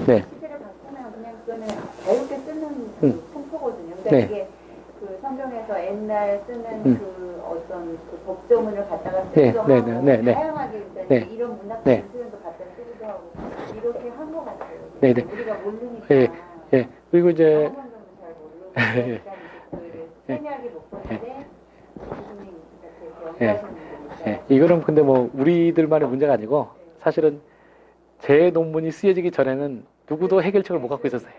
네. 시대를 바꾸면 그냥 그거는 자유롭게 쓰는 통포거든요. 그러니까 네. 이게 그 성경에서 옛날 쓰는 그 어떤 그 법조문을 갖다가 네, 쓰기도 네, 하고 네, 네. 다양하게 그러니까 네. 이런 문학적인 네. 표현도 갖다 쓰기도 하고 이렇게 한 것 같아요. 네, 네. 우리가 모르니까 예, 예. 그리고 이제 영어문도 잘 모르고 그러니까 이제 그 생략이 못 보는데 교수님 이렇게 연구하시는 분들이 있어요. 이거는 근데 뭐 우리들만의 문제가 아니고 사실은 제 논문이 쓰여지기 전에는 누구도 해결책을 못 갖고 있었어요.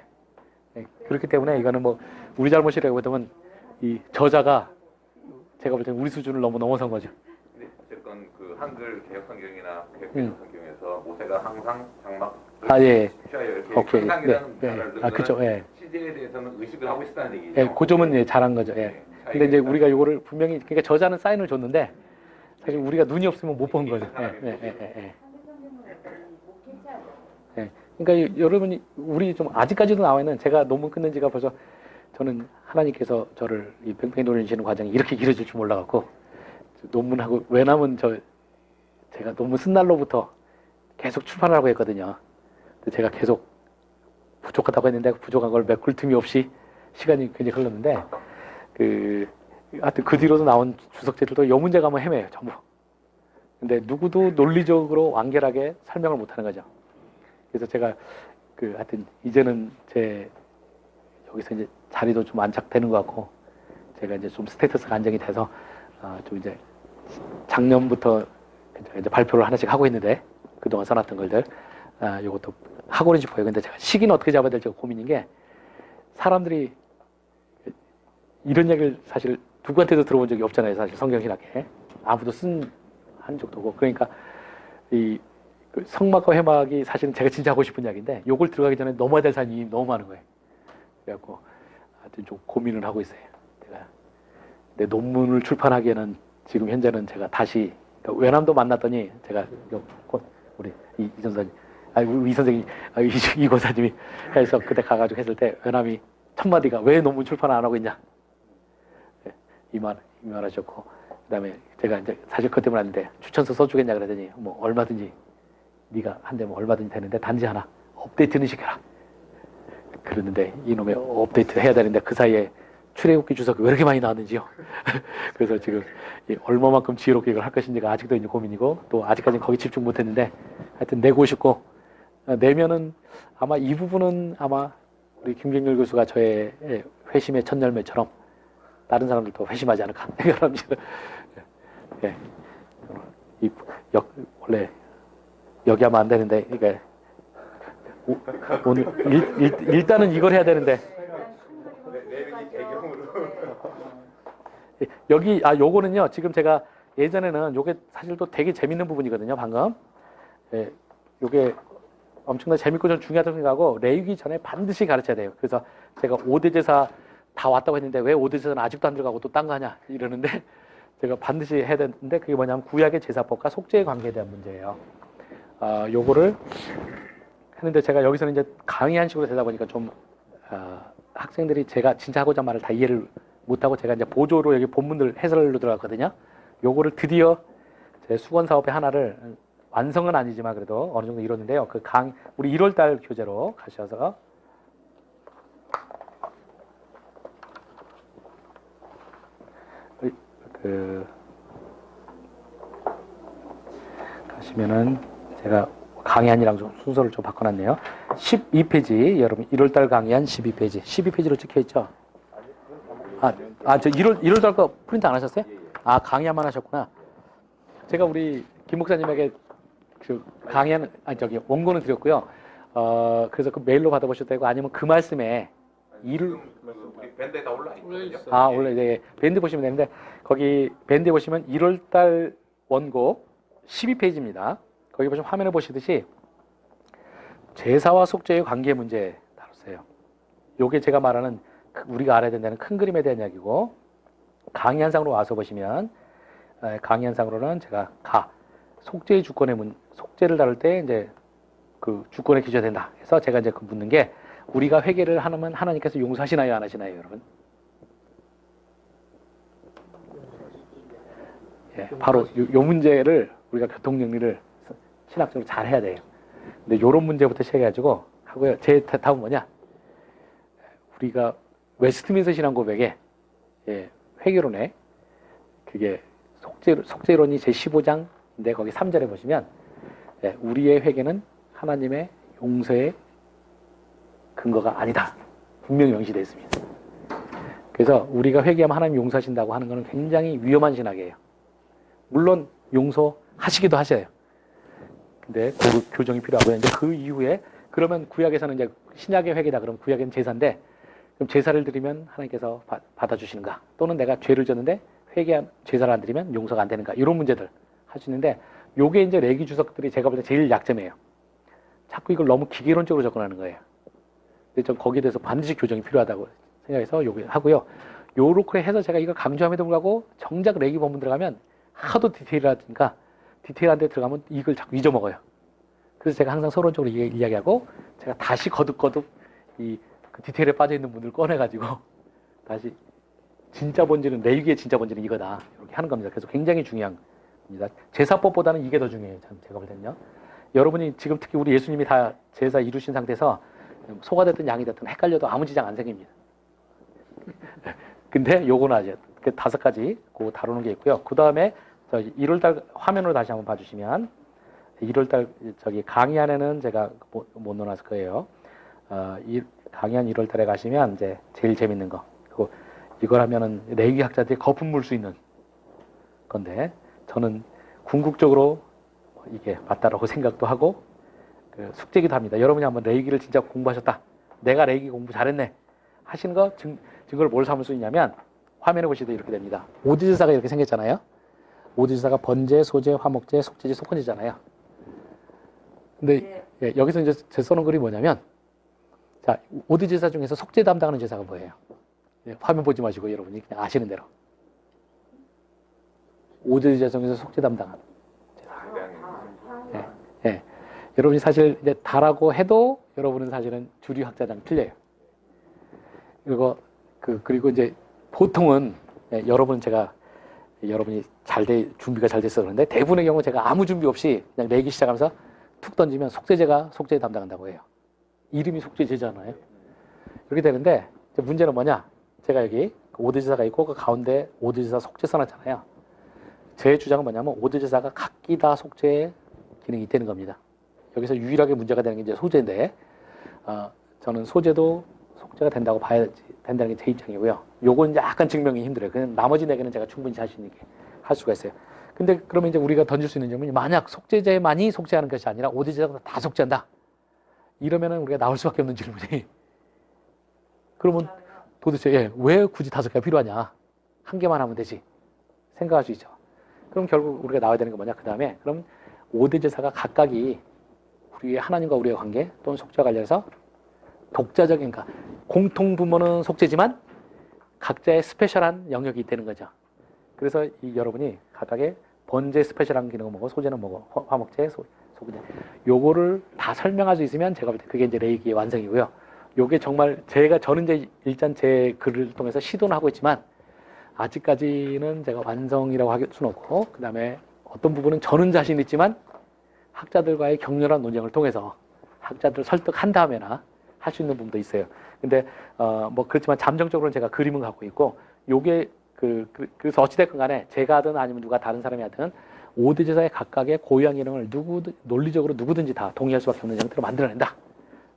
그렇기 때문에 이거는 뭐 우리 잘못이라고 하면 이 저자가 제가 볼 때는 우리 수준을 너무 넘어선 거죠. 근데 어쨌건 그 한글 개혁 성경이나 개혁 개정 성경에서 모세가 항상 장막 예. 취하여 이렇게 오케이. 항상이라는 네. 단어를 네. 그쵸. 예. 시제에 대해서는 의식을 하고 있었다는 얘기죠. 예, 그 점은 예, 잘한 거죠. 예. 근데 이제 우리가 이거를 분명히 그러니까 저자는 사인을 줬는데 사실 우리가 눈이 없으면 못 본 거죠. 그러니까 여러분이 우리 좀 아직까지도 나와 있는 제가 논문 끝낸 지가 벌써 저는 하나님께서 저를 이 팽팽히 돌리시는 과정이 이렇게 길어질 줄 몰라갖고 논문하고 왜냐면 제가 논문 쓴 날로부터 계속 출판하라고 했거든요. 근데 제가 계속 부족하다고 했는데 부족한 걸 메꿀 틈이 없이 시간이 굉장히 흘렀는데 하여튼 그 뒤로도 나온 주석제들도 이 문제가 한번 헤매요 전부. 근데 누구도 논리적으로 완결하게 설명을 못하는 거죠. 그래서 제가 하여튼 이제는 여기서 이제 자리도 좀 안착되는 것 같고 제가 이제 좀 스테이터스가 안정이 돼서 좀 이제 작년부터 이제 발표를 하나씩 하고 있는데 그동안 써놨던 걸들 요것도 하고는 싶어요. 근데 제가 시기는 어떻게 잡아야 될지 고민인 게 사람들이 이런 얘기를 사실 누구한테도 들어본 적이 없잖아요. 사실 성경신학에 아무도 한 적도 없고 그러니까 그 성막과 회막이 사실은 제가 진짜 하고 싶은 이야기인데 요걸 들어가기 전에 넘어야 될 산이 너무 많은 거예요. 그래갖고 하여튼 좀 고민을 하고 있어요. 제가 내 논문을 출판하기에는 지금 현재는 제가 다시 그러니까 외남도 만났더니 제가 우리 이 전사님 우리 이 선생님 이 권사님이 해서 그때 가가지고 했을 때 외남이 첫 마디가 왜 논문 출판 안 하고 있냐 이 말 하셨고 그다음에 제가 이제 사실 그것 때문에 왔는데 추천서 써주겠냐 그러더니 뭐 얼마든지 네가 한대면 얼마든지 되는데 단지 하나 업데이트는 시켜라 그러는데 이놈의 업데이트 해야 되는데 그 사이에 출애굽기 주석이 왜 이렇게 많이 나왔는지요. 그래서 지금 얼마만큼 지혜롭게 이걸 할 것인지가 아직도 이제 고민이고 또 아직까지는 거기 집중 못했는데 하여튼 내고 싶고 내면은 아마 이 부분은 아마 우리 김경률 교수가 저의 회심의 첫 열매처럼 다른 사람들도 회심하지 않을까 생각합니다. 예. 원래 여기 하면 안 되는데 그러니까 오늘 일단은 이걸 해야 되는데 여기 요거는요 지금 제가 예전에는 요게 사실 또 되게 재밌는 부분이거든요 방금 요게 엄청나게 재밌고 좀 중요하다고 생각하고 레위기 전에 반드시 가르쳐야 돼요. 그래서 제가 5대 제사 다 왔다고 했는데 왜 5대 제사는 아직도 안 들어가고 또 딴 거 하냐 이러는데 제가 반드시 해야 되는데 그게 뭐냐면 구약의 제사법과 속죄의 관계에 대한 문제예요. 요거를 했는데 제가 여기서는 이제 강의한 식으로 되다 보니까 좀 학생들이 제가 진짜 하고자 말을 다 이해를 못하고 제가 이제 보조로 여기 본문들 해설로 들어갔거든요. 요거를 드디어 제 수건 사업의 하나를 완성은 아니지만 그래도 어느 정도 이뤘는데요. 우리 1월달 교재로 가셔서 가시면은 제가 강의안이랑 좀 순서를 좀 바꿔놨네요. 12페이지 여러분 1월달 강의안 12페이지 12페이지로 찍혀있죠. 저 1월달 거 프린트 안 하셨어요? 강의안만 하셨구나. 제가 우리 김 목사님에게 그 강의안 원고는 드렸고요. 그래서 그 메일로 받아보셔도 되고 아니면 그 말씀에 우리 밴드에 다 올라 있거든요. 원래 네, 밴드 보시면 되는데 거기 밴드에 보시면 1월달 원고 12페이지입니다. 거기 보시면 화면에 보시듯이 제사와 속죄의 관계 문제 다뤘어요. 요게 제가 말하는 우리가 알아야 된다는 큰 그림에 대한 이야기고 강의안상으로 와서 보시면 강의안상으로는 제가 속죄의 주권의 속죄를 다룰 때 이제 그 주권에 기초해야 된다. 그래서 제가 이제 묻는 게 우리가 회개를 하면 하나님께서 용서하시나요, 안 하시나요, 여러분? 예, 바로 요 문제를 우리가 교통 정리를 신학적으로 잘 해야 돼요. 근데 요런 문제부터 시작해가지고 하고요. 제 답은 뭐냐? 우리가 웨스트민스터 신앙 고백에 회개론에 그게 속죄론이 제15장인데 거기 3절에 보시면 우리의 회개는 하나님의 용서의 근거가 아니다. 분명히 명시되어 있습니다. 그래서 우리가 회개하면 하나님 용서하신다고 하는 것은 굉장히 위험한 신학이에요. 물론 용서하시기도 하셔요. 근데 그 교정이 필요하고요. 이제 그 이후에 그러면 구약에서는 이제 신약의 회개다. 그러면 구약에는 제사인데 그럼 제사를 드리면 하나님께서 받아주시는가? 또는 내가 죄를 졌는데 제사를 안 드리면 용서가 안 되는가? 이런 문제들 할 수 있는데 요게 이제 레기 주석들이 제가 볼 때 제일 약점이에요. 자꾸 이걸 너무 기계론적으로 접근하는 거예요. 근데 좀 거기에 대해서 반드시 교정이 필요하다고 생각해서 요거 하고요. 요렇게 해서 제가 이걸 강조함에도 불구하고 정작 레기 본문 들어가면 하도 디테일하니까 디테일한 데 들어가면 이걸 자꾸 잊어먹어요. 그래서 제가 항상 서론적으로 이야기하고 제가 다시 거듭 그 디테일에 빠져있는 분들 꺼내가지고 다시 진짜 본질은 레위기의 진짜 본질은 이거다. 이렇게 하는 겁니다. 그래서 굉장히 중요한 겁니다. 제사법보다는 이게 더 중요해요. 제가 볼 때는요. 여러분이 지금 특히 우리 예수님이 다 제사 이루신 상태에서 소가 됐든 양이 됐든 헷갈려도 아무 지장 안 생깁니다. 근데 요거는 아직 그 5가지 그거 다루는 게 있고요. 그 다음에 1월달 화면으로 다시 한번 봐주시면 1월달 강의 안에는 제가 못 넣어놨을 거예요. 강의한 1월달에 가시면 이제 제일 재밌는 거. 그리고 이걸 하면은 레위기 학자들이 거품 물 수 있는 건데 저는 궁극적으로 이게 맞다라고 생각도 하고 그 숙제기도 합니다. 여러분이 한번 레위기를 진짜 공부하셨다. 내가 레위기 공부 잘했네. 하시는 거 증거를 뭘 삼을 수 있냐면 화면에 보시도 이렇게 됩니다. 오드제사가 이렇게 생겼잖아요. 오드제사가 번제, 소제, 화목제, 속제제, 속건제잖아요. 근데 여기서 이제 제 써놓은 글이 뭐냐면 자, 오드제사 중에서 속죄 담당하는 제사가 뭐예요? 화면 보지 마시고 여러분이 그냥 아시는 대로. 오드제사 중에서 속죄 담당하는 제사. 여러분이 사실 이제 다라고 해도 여러분은 사실은 주류 학자랑 틀려요. 그리고 이제 보통은 여러분이 준비가 잘 됐어 그런데 대부분의 경우 제가 아무 준비 없이 그냥 내기 시작하면서 툭 던지면 속죄제가 속죄 담당한다고 해요. 이름이 속죄제잖아요. 이렇게 되는데 문제는 뭐냐? 제가 여기 오드제사가 있고 그 가운데 오드제사 속죄 써놨잖아요. 제 주장은 뭐냐면 오드제사가 각기 다 속죄의 기능이 있다는 겁니다. 여기서 유일하게 문제가 되는 게 이제 소제인데 저는 소제도 속죄가 된다고 봐야 된다는 게 제 입장이고요. 요건 약간 증명이 힘들어요. 그냥 나머지 4개는 제가 충분히 자신 있게 할 수가 있어요. 근데 그러면 이제 우리가 던질 수 있는 점은 만약 속죄제만이 속죄하는 것이 아니라 오드제사가 다 속죄한다. 이러면은 우리가 나올 수밖에 없는 질문이 그러면 도대체 왜 굳이 5개가 필요하냐? 1개만 하면 되지. 생각할 수 있죠. 그럼 결국 우리가 나와야 되는 게 뭐냐? 그 다음에 그럼 5대 제사가 각각이 우리의 하나님과 우리의 관계 또는 속죄와 관련해서 독자적인 공통 부모는 속죄지만 각자의 스페셜한 영역이 있다는 거죠. 그래서 여러분이 각각의 번제 스페셜한 기능은 뭐고 소제는 뭐고 화목제, 소제 요거를 다 설명할 수 있으면 제가 볼 때 그게 이제 레위기의 완성이고요. 요게 정말 저는 이제 일단 제 글을 통해서 시도는 하고 있지만 아직까지는 제가 완성이라고 할 수는 없고 그 다음에 어떤 부분은 저는 자신 있지만 학자들과의 격렬한 논쟁을 통해서 학자들 설득한 다음에나 할 수 있는 부분도 있어요. 근데 뭐 그렇지만 잠정적으로는 제가 그림은 갖고 있고 요게 그래서 어찌됐건 간에 제가 하든 아니면 누가 다른 사람이 하든 5대 제사의 각각의 고유한 기능을 논리적으로 누구든지 다 동의할 수밖에 없는 형태로 만들어낸다.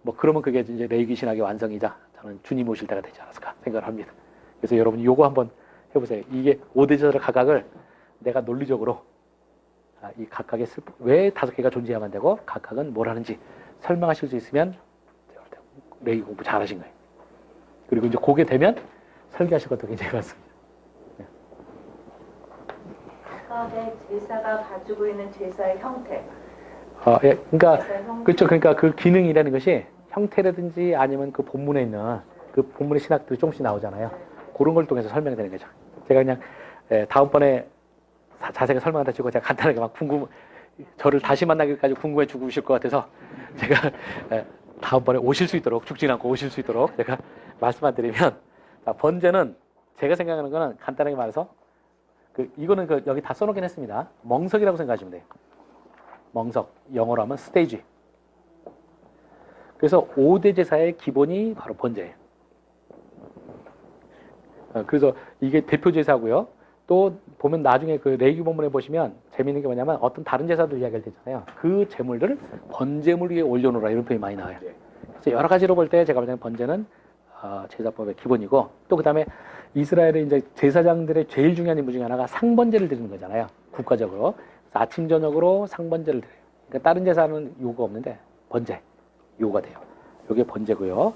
뭐 그러면 그게 이제 레위기 신학의 완성이자 저는 주님 오실 때가 되지 않았을까 생각을 합니다. 그래서 여러분이 요거 한번 해보세요. 이게 5대 제사의 각각을 내가 논리적으로 이 각각의 왜 5개가 존재해야만 되고 각각은 뭘 하는지 설명하실 수 있으면 레위기 공부 잘하신 거예요. 그리고 이제 그게 되면 설계하실 것도 굉장히 많습니다. 각각의 제사가 가지고 있는 제사의 형태. 그러니까 그렇죠. 그러니까 그 기능이라는 것이 형태라든지 아니면 그 본문에 있는 그 본문의 신학들이 조금씩 나오잖아요. 그런 걸 통해서 설명되는 거죠. 제가 그냥 다음번에 자세하게 설명한다 치고 제가 간단하게 막 저를 다시 만나기까지 궁금해 죽으실 것 같아서 제가 다음번에 오실 수 있도록 죽지 않고 오실 수 있도록 제가 말씀만 드리면 번제는 제가 생각하는 거는 간단하게 말해서 이거는 여기 다 써놓긴 했습니다. 멍석이라고 생각하시면 돼요. 멍석 영어로 하면 스테이지. 그래서 5대 제사의 기본이 바로 번제예요. 그래서 이게 대표 제사고요. 또 보면 나중에 그 레위기 본문에 보시면 재미있는 게 뭐냐면 어떤 다른 제사들 이야기가 되잖아요. 그 제물들을 번제물 위에 올려놓으라 이런 표현이 많이 나와요. 그래서 여러 가지로 볼 때 제가 보기에는 번제는 제사법의 기본이고 또 그다음에 이스라엘의 이제 제사장들의 제일 중요한 임무 중에 하나가 상번제를 드리는 거잖아요. 국가적으로. 그래서 아침 저녁으로 상번제를 드려요. 그러니까 다른 제사는 요구가 없는데 번제 요구가 돼요. 요게 번제고요.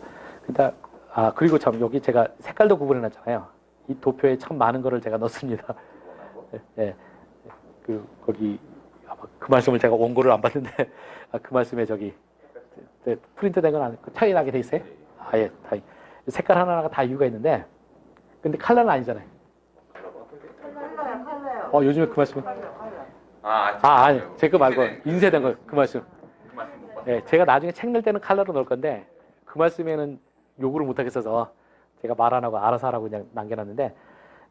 그리고 참 여기 제가 색깔도 구분해 놨잖아요. 이 도표에 참 많은 거를 제가 넣습니다. 예. 거기 아마 그 말씀을 제가 원고를 안 봤는데 그 말씀에 저기 프린트 된 건 차이 나게 돼 있어요. 예. 다 색깔 하나하나가 다 이유가 있는데 근데 컬러는 아니잖아요. 칼라요. 요즘에 그 말씀 아니 제 거 말고 인쇄된 거 그 말씀. 그 말씀 못 봤어요. 예, 제가 나중에 책 낼 때는 컬러로 넣을 건데 그 말씀에는 요구를 못 하겠어서 제가 말 안 하고 알아서 하라고 그냥 남겨놨는데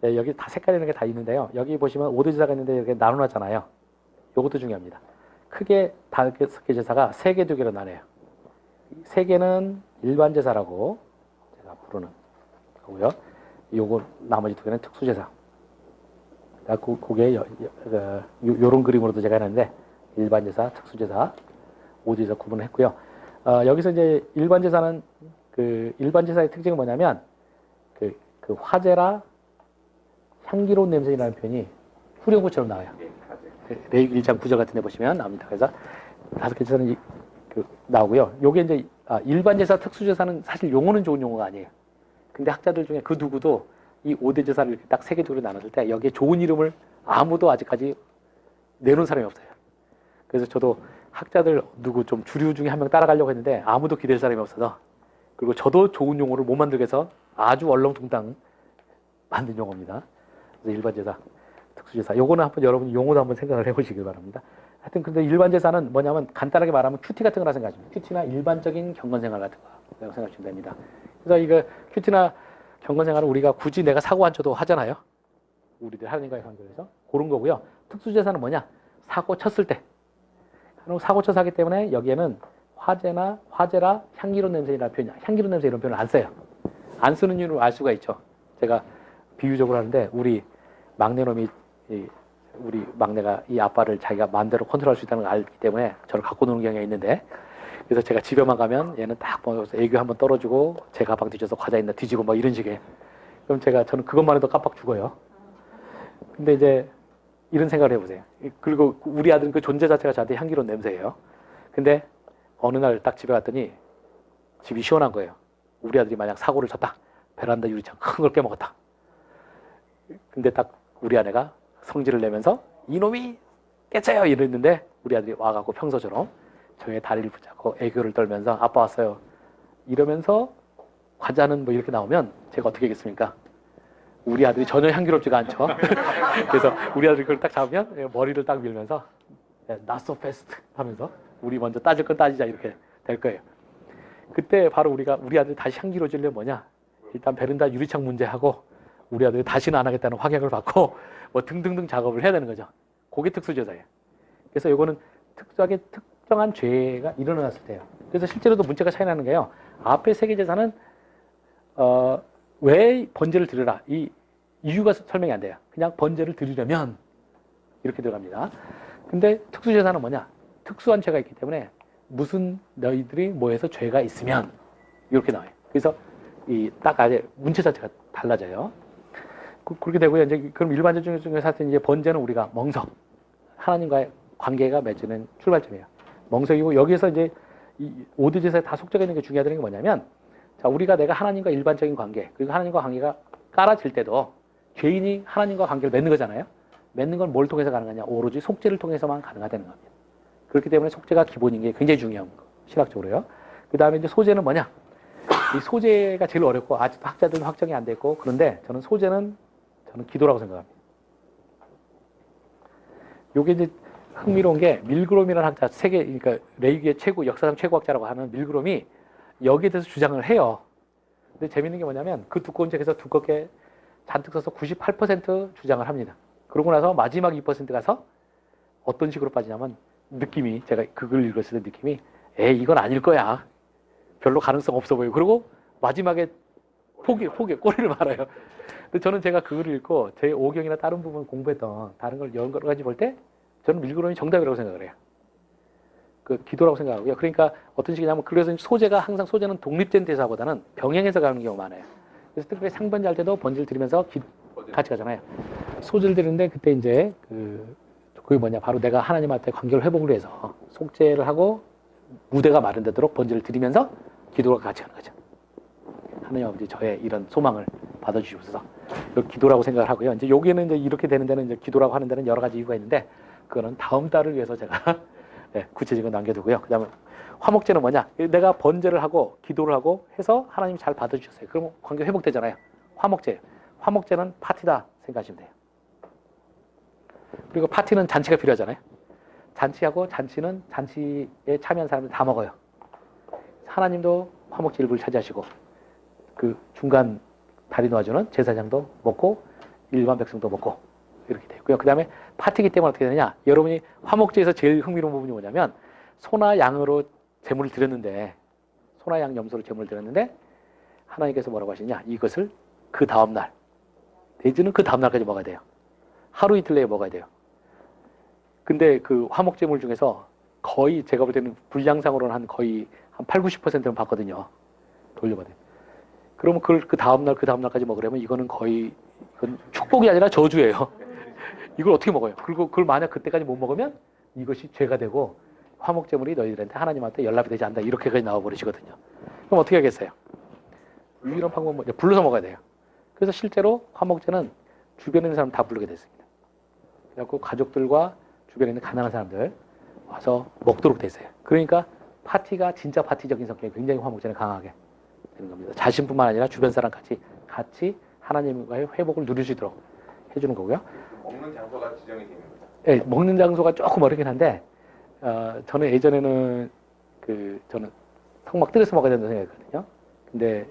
예, 여기 다 색깔 있는 게 다 있는데요. 여기 보시면 5대 제사가 있는데 이렇게 나눠놨잖아요. 요것도 중요합니다. 크게 5개 제사가 3개, 2개로 나뉘어요. 3개는 일반 제사라고 제가 부르는 거고요. 요거 나머지 2개는 특수 제사. 그게 요런 그림으로도 제가 해놨는데 일반 제사, 특수 제사, 5대 제사 구분을 했고요. 여기서 이제 일반 제사는 그 일반 제사의 특징은 뭐냐면 그 화제라 향기로운 냄새라는 표현이 후렴구처럼 나와요. 레위기 1장 9절 같은 데 보시면 나옵니다. 그래서 5개 제사는 나오고요. 요게 이제 일반 제사, 특수 제사는 사실 용어는 좋은 용어가 아니에요. 근데 학자들 중에 그 누구도 이 5대 제사를 이렇게 딱 3개 두로 나눴을 때 여기에 좋은 이름을 아무도 아직까지 내놓은 사람이 없어요. 그래서 저도 학자들 누구 좀 주류 중에 한 명 따라가려고 했는데 아무도 기댈 사람이 없어서 그리고 저도 좋은 용어를 못 만들게 해서 아주 얼렁뚱땅 만든 용어입니다. 그래서 일반 제사, 특수 제사. 요거는 한번 여러분 용어도 한번 생각을 해보시길 바랍니다. 하여튼 근데 일반 제사는 뭐냐면 간단하게 말하면 큐티 같은 거라 생각하시면 큐티나 일반적인 경건생활 같은 거라고 생각하시면 됩니다. 그래서 이거 큐티나 경건생활은 우리가 굳이 내가 사고 안 쳐도 하잖아요. 우리들 하나님과의 관계에서 그런 거고요. 특수 제사는 뭐냐? 사고 쳤을 때. 사고 쳐서 하기 때문에 여기에는 화제라 향기로운 냄새라는 표현, 향기로운 냄새 이런 표현을 안 써요. 안 쓰는 이유를 알 수가 있죠. 제가 비유적으로 하는데 우리 막내놈이 우리 막내가 이 아빠를 자기가 마음대로 컨트롤할 수 있다는 걸 알기 때문에 저를 갖고 노는 경향이 있는데 그래서 제가 집에만 가면 얘는 딱 모여서 애교 한번 떨어주고 제 가방 뒤져서 과자 있나 뒤지고 뭐 이런 식이에요. 그럼 저는 그것만 해도 깜빡 죽어요. 근데 이제 이런 생각을 해보세요. 그리고 우리 아들은 그 존재 자체가 저한테 향기로운 냄새예요. 근데 어느 날 딱 집에 갔더니 집이 시원한 거예요. 우리 아들이 만약 사고를 쳤다. 베란다 유리창 큰 걸 깨먹었다. 근데 딱 우리 아내가 성질을 내면서 이놈이 깨쳐요 이랬는데 우리 아들이 와갖고 평소처럼 저의 다리를 붙잡고 애교를 떨면서 아빠 왔어요 이러면서 과자는 뭐 이렇게 나오면 제가 어떻게 하겠습니까? 우리 아들이 전혀 향기롭지가 않죠. 그래서 우리 아들이 그걸 딱 잡으면 머리를 딱 밀면서 not so fast 하면서 우리 먼저 따질 건 따지자 이렇게 될 거예요. 그때 바로 우리 아들이 다시 향기로워지려면 뭐냐? 일단 베란다 유리창 문제하고 우리 아들이 다시는 안 하겠다는 확약을 받고 뭐 등등등 작업을 해야 되는 거죠. 그게 특수제사예요. 그래서 이거는 특정한 죄가 일어났을 때예요. 그래서 실제로도 문제가 차이 나는 게요. 앞에 3개 제사는 왜 번제를 드려라 이 이유가 설명이 안 돼요. 그냥 번제를 드리려면 이렇게 들어갑니다. 근데 특수제사는 뭐냐? 특수한 죄가 있기 때문에 무슨 너희들이 뭐해서 죄가 있으면 이렇게 나와요. 그래서 이 딱 아예 문체 자체가 달라져요. 그렇게 되고요. 이제 그럼 일반적 중에서 이제 번제는 우리가 멍석 하나님과의 관계가 맺는 출발점이에요. 멍석이고 여기에서 이제 이 5대 제사에 다 속적해 있는 게 중요하다는 게 뭐냐면 자 우리가 내가 하나님과 일반적인 관계 그리고 하나님과 관계가 깔아질 때도 죄인이 하나님과 관계를 맺는 거잖아요. 맺는 건 뭘 통해서 가능하냐? 오로지 속죄를 통해서만 가능하다는 겁니다. 그렇기 때문에 속죄가 기본인 게 굉장히 중요한 거 신학적으로요. 그 다음에 이제 소제는 뭐냐? 이 소제가 제일 어렵고 아직도 학자들은 확정이 안 됐고 그런데 저는 소제는 기도라고 생각합니다. 요게 이제 흥미로운 게 밀그롬이라는 학자 그러니까 레위기의 역사상 최고 학자라고 하는 밀그롬이 여기에 대해서 주장을 해요. 근데 재밌는 게 뭐냐면 그 두꺼운 책에서 두껍게 잔뜩 써서 98% 주장을 합니다. 그러고 나서 마지막 2% 가서 어떤 식으로 빠지냐면 느낌이 제가 그 글 읽었을 때 느낌이 이건 아닐 거야. 별로 가능성 없어 보여요. 그리고 마지막에 포기, 꼬리를 말아요. 근데 저는 제가 그걸 읽고 제 오경이나 다른 부분 공부했던 다른 걸 여러 가지 볼 때 저는 밀그론이 정답이라고 생각을 해요. 그 기도라고 생각하고요. 그러니까 어떤 식이냐면 그래서 소재가 항상 소재는 독립된 대사보다는 병행해서 가는 경우가 많아요. 그래서 특별히 상반절 할 때도 번지를 들으면서 같이 가잖아요. 소재를 드리는데 그때 이제 그게 뭐냐 바로 내가 하나님한테 관계를 회복을 위해서 속죄를 하고 무대가 마련되도록 번지를 드리면서 기도가 같이 하는 거죠. 하나님 아버지 저의 이런 소망을 받아주시옵소서. 기도라고 생각을 하고요. 이제 여기는 이제 이렇게 되는 데는 이제 기도라고 하는 데는 여러 가지 이유가 있는데 그거는 다음 달을 위해서 제가 네, 구체적으로 남겨두고요. 그다음에 화목제는 뭐냐? 내가 번제를 하고 기도를 하고 해서 하나님 잘 받아주셨어요. 그럼 관계 회복되잖아요. 화목제. 화목제는 파티다 생각하시면 돼요. 그리고 파티는 잔치가 필요하잖아요. 잔치하고 잔치는 잔치에 참여한 사람들 다 먹어요. 하나님도 화목제 일부를 차지하시고 그 중간 다리 놓아주는 제사장도 먹고 일반 백성도 먹고 이렇게 되고요. 그 다음에 파티기 때문에 어떻게 되느냐? 여러분이 화목제에서 제일 흥미로운 부분이 뭐냐면 소나 양으로 제물을 드렸는데 소나 양 염소로 제물을 드렸는데 하나님께서 뭐라고 하시냐? 이것을 그 다음날 내지는 그 다음날까지 먹어야 돼요. 하루 이틀 내에 먹어야 돼요. 근데 그 화목제물 중에서 거의 제가 볼 때는 분량상으로는 한 거의 한 8, 90%는 봤거든요. 돌려받아요. 그러면 그걸 그 다음날까지 먹으려면 이거는 거의 이건 축복이 아니라 저주예요. 이걸 어떻게 먹어요? 그리고 그걸 만약 그때까지 못 먹으면 이것이 죄가 되고 화목제물이 너희들한테 하나님한테 연락이 되지 않는다. 이렇게까지 나와버리시거든요. 그럼 어떻게 하겠어요? 유일한 방법은 뭐냐? 불러서 먹어야 돼요. 그래서 실제로 화목제는 주변에 있는 사람 다 부르게 됐습니다. 그래갖고 가족들과 주변에 있는 가난한 사람들 와서 먹도록 됐어요. 그러니까 파티가 진짜 파티적인 성격이 굉장히 화목제는 강하게 되는 겁니다. 자신뿐만 아니라 주변 사람까지 같이 하나님과의 회복을 누릴 수 있도록 해주는 거고요. 먹는 장소가 지정이 되는 거죠. 네, 먹는 장소가 조금 어렵긴 한데 저는 예전에는 저는 성막 뜰에서 먹어야 된다고 생각했거든요. 근데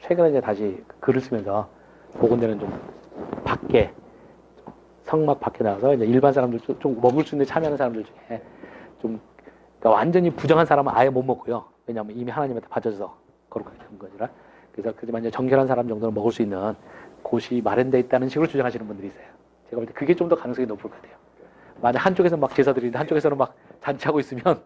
최근에 이제 다시 글을 쓰면서 복원되는 좀 밖에 성막 밖에 나가서 이제 일반 사람들 좀 먹을 수 있는 참여하는 사람들 중에 좀 그러니까 완전히 부정한 사람은 아예 못 먹고요. 왜냐하면 이미 하나님한테 받쳐져서 거룩하게 된 거지라. 그래서 그지만 이제 정결한 사람 정도는 먹을 수 있는 곳이 마련되어 있다는 식으로 주장하시는 분들이 있어요. 제가 볼 때 그게 좀 더 가능성이 높을 것 같아요. 만약 한쪽에서 막 제사 드리는데 한쪽에서는 막 잔치하고 있으면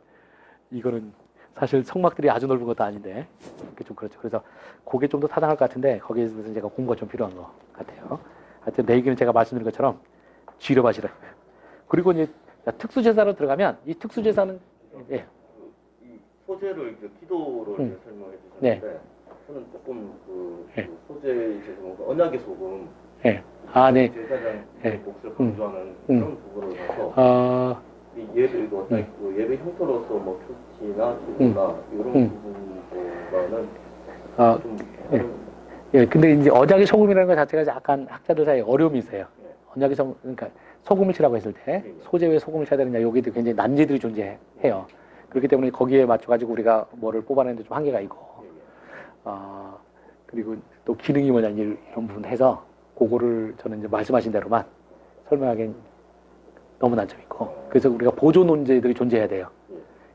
이거는 사실 성막들이 아주 넓은 것도 아닌데 그게 좀 그렇죠. 그래서 그게 좀 더 타당할 것 같은데 거기에 대해서 제가 공부가 좀 필요한 것 같아요. 하여튼 내 얘기는 제가 말씀드린 것처럼 지려봐시라. 그리고 이제 특수제사로 들어가면 이 특수제사는 예. 이 소재를 기도로 설명해 주셨는데 네. 저는 조금 네. 소재에 있어서 뭔가 언약의 소금 예. 아, 네. 제사장 네. 몫을 강조하는 그런 부분을 봐서 이 예배도 그 예배 형태로서 뭐 표치나 기도나 이런 부분보다는 좀 예. 근데 이제 언약의 소금이라는 것 자체가 약간 학자들 사이에 어려움이 있어요. 언약의 소금, 그러니까 소금을 치라고 했을 때 소재 왜 소금을 쳐야 되느냐 여기도 굉장히 난제들이 존재해요. 그렇기 때문에 거기에 맞춰가지고 우리가 뭐를 뽑아내는데 좀 한계가 있고, 그리고 또 기능이 뭐냐 이런 부분 해서 그거를 저는 이제 말씀하신 대로만 설명하기엔 너무 난점이 있고, 그래서 우리가 보조 논제들이 존재해야 돼요.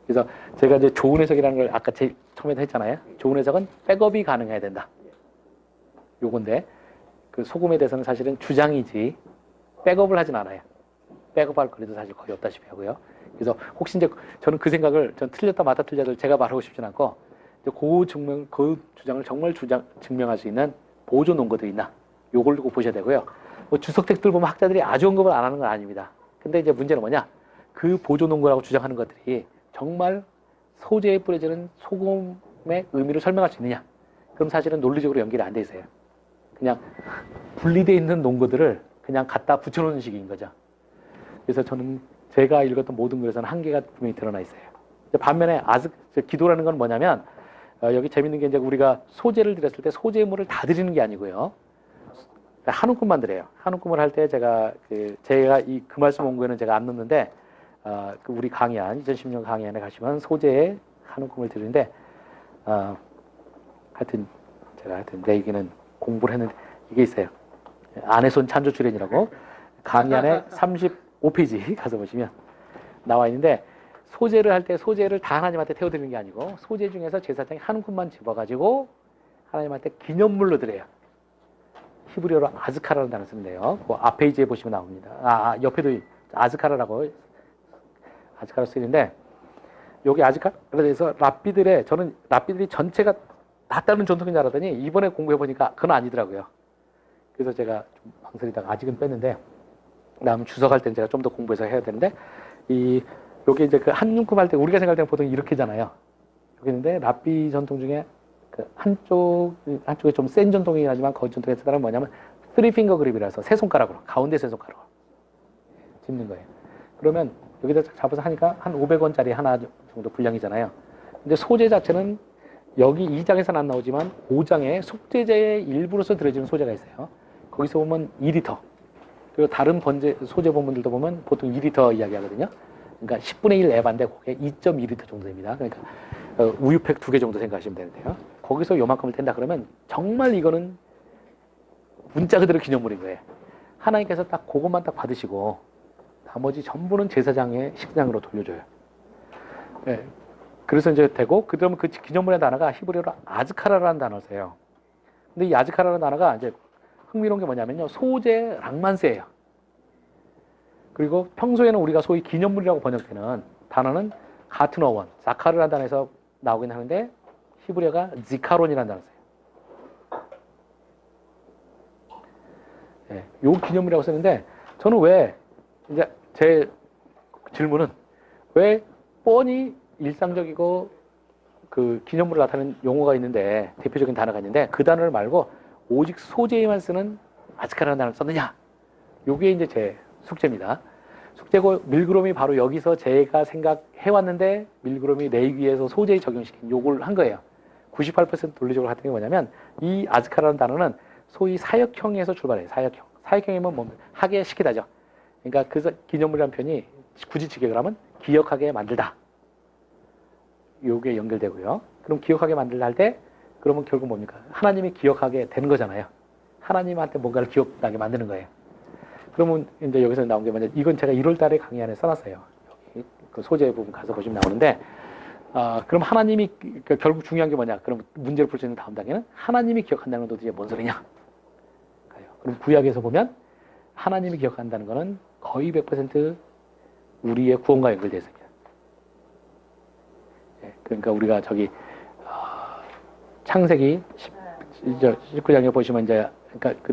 그래서 제가 이제 좋은 해석이라는 걸 아까 제일 처음에도 했잖아요. 좋은 해석은 백업이 가능해야 된다. 요건데 그 소금에 대해서는 사실은 주장이지 백업을 하진 않아요. 백업할 거리도 사실 거의 없다시피 하고요. 그래서 혹시 이제 저는 그 생각을 전 틀렸다 맞다 틀렸다 제가 말하고 싶진 않고 이제 그 주장을 정말 증명할 수 있는 보조 논거도 있나 요걸 두고 보셔야 되고요. 뭐 주석책들 보면 학자들이 아주 언급을 안 하는 건 아닙니다. 근데 이제 문제는 뭐냐? 그 보조 논거라고 주장하는 것들이 정말 소재에 뿌려지는 소금의 의미를 설명할 수 있느냐? 그럼 사실은 논리적으로 연결이 안 돼 있어요. 그냥 분리되어 있는 논거들을 그냥 갖다 붙여놓는 식인 거죠. 그래서 저는 제가 읽었던 모든 글에서는 한계가 분명히 드러나 있어요. 반면에 기도라는 건 뭐냐면 여기 재밌는 게 이제 우리가 소재를 드렸을 때 소재물을 다 드리는 게 아니고요. 한 움큼만 드려요. 한 움큼을 할 때 제가 그 말씀 원고에는 제가 안 넣는데 그 우리 강의안 2010년 강의안에 가시면 소재에 한 움큼을 드리는데 하여튼 내 얘기는 공부를 했는데 이게 있어요. 안에손 찬조 출연이라고 강의안에 35페이지 가서 보시면 나와 있는데 소재를 할 때 소재를 다 하나님한테 태워드리는 게 아니고 소재 중에서 제사장이 한 움큼만 집어가지고 하나님한테 기념물로 드려요. 히브리어로 아즈카라는 단어 쓰는데요. 그 앞 페이지에 보시면 나옵니다. 옆에도 아즈카라라고 아즈카라 쓰는데 여기 아즈카라에 대해서 저는 랍비들이 전체가 다 다른 전통인 줄 알았더니 이번에 공부해 보니까 그건 아니더라고요. 그래서 제가 좀 망설이다가 아직은 뺐는데 다음 주석할 때는 제가 좀 더 공부해서 해야 되는데 요게 이제 그 한 움큼 할 때 우리가 생각할 때는 보통 이렇게잖아요. 여기 있는데 랍비 전통 중에 그 한쪽에 좀 센 전통이긴 하지만 거기 전통에 쓰다는 뭐냐면 3핑거 그립이라서 세 손가락으로 가운데 세 손가락으로 짚는 거예요. 그러면 여기다 잡아서 하니까 한 500원짜리 하나 정도 분량이잖아요. 근데 소재 자체는 여기 2장에서는 안 나오지만 5장에 속재제의 일부로서 들어지는 소재가 있어요. 거기서 보면 2리터. 그리고 다른 소재 본문들도 보면 보통 2리터 이야기하거든요. 그러니까 10분의 1 에반데 그게 2.2리터 정도 됩니다. 그러니까 우유팩 2개 정도 생각하시면 되는데요. 거기서 요만큼을 뗀다 그러면 정말 이거는 문자 그대로 기념물인 거예요. 하나님께서 딱 그것만 딱 받으시고 나머지 전부는 제사장의 식량으로 돌려줘요. 네. 그래서 이제 되고 그다음 그 기념물의 단어가 히브리어로 아즈카라라는 단어세요. 근데 이 아즈카라라는 단어가 이제 흥미로운 게 뭐냐면요. 소재 랑만세예요. 그리고 평소에는 우리가 소위 기념물이라고 번역되는 단어는 같은 어원, 자카르라는 단어에서 나오긴 하는데 히브리어가 지카론이라는 단어예요. 네, 요 기념물이라고 쓰는데 저는 왜 이제 제 질문은 왜 뻔히 일상적이고 그 기념물을 나타내는 용어가 있는데 대표적인 단어가 있는데 그 단어를 말고 오직 소재에만 쓰는 아즈카라는 단어를 썼느냐? 요게 이제 제 숙제입니다. 숙제고 밀그롬이 바로 여기서 제가 생각해왔는데 밀그롬이 레위기에서 소재에 적용시킨 요걸 한 거예요. 98% 논리적으로 했던 게 뭐냐면 이 아즈카라는 단어는 소위 사역형에서 출발해요. 사역형. 사역형이면 뭐 하게 시키다죠. 그러니까 그래서 기념물이라는 표현이 굳이 직역을 하면 기억하게 만들다. 요게 연결되고요. 그럼 기억하게 만들다 할 때 그러면 결국 뭡니까? 하나님이 기억하게 되는 거잖아요. 하나님한테 뭔가를 기억나게 만드는 거예요. 그러면 이제 여기서 나온 게 뭐냐? 이건 제가 1월 달에 강의 안에 써놨어요. 여기 그 소재 부분 가서 보시면 나오는데, 그럼 하나님이 결국 중요한 게 뭐냐? 그럼 문제를 풀 수 있는 다음 단계는 하나님이 기억한다는 건 도대체 뭔 소리냐? 그럼 구약에서 보면 하나님이 기억한다는 것은 거의 100% 우리의 구원과 연결되어 있습니다. 그러니까 우리가 저기 창세기 19장에 보시면 이제 그러니까 그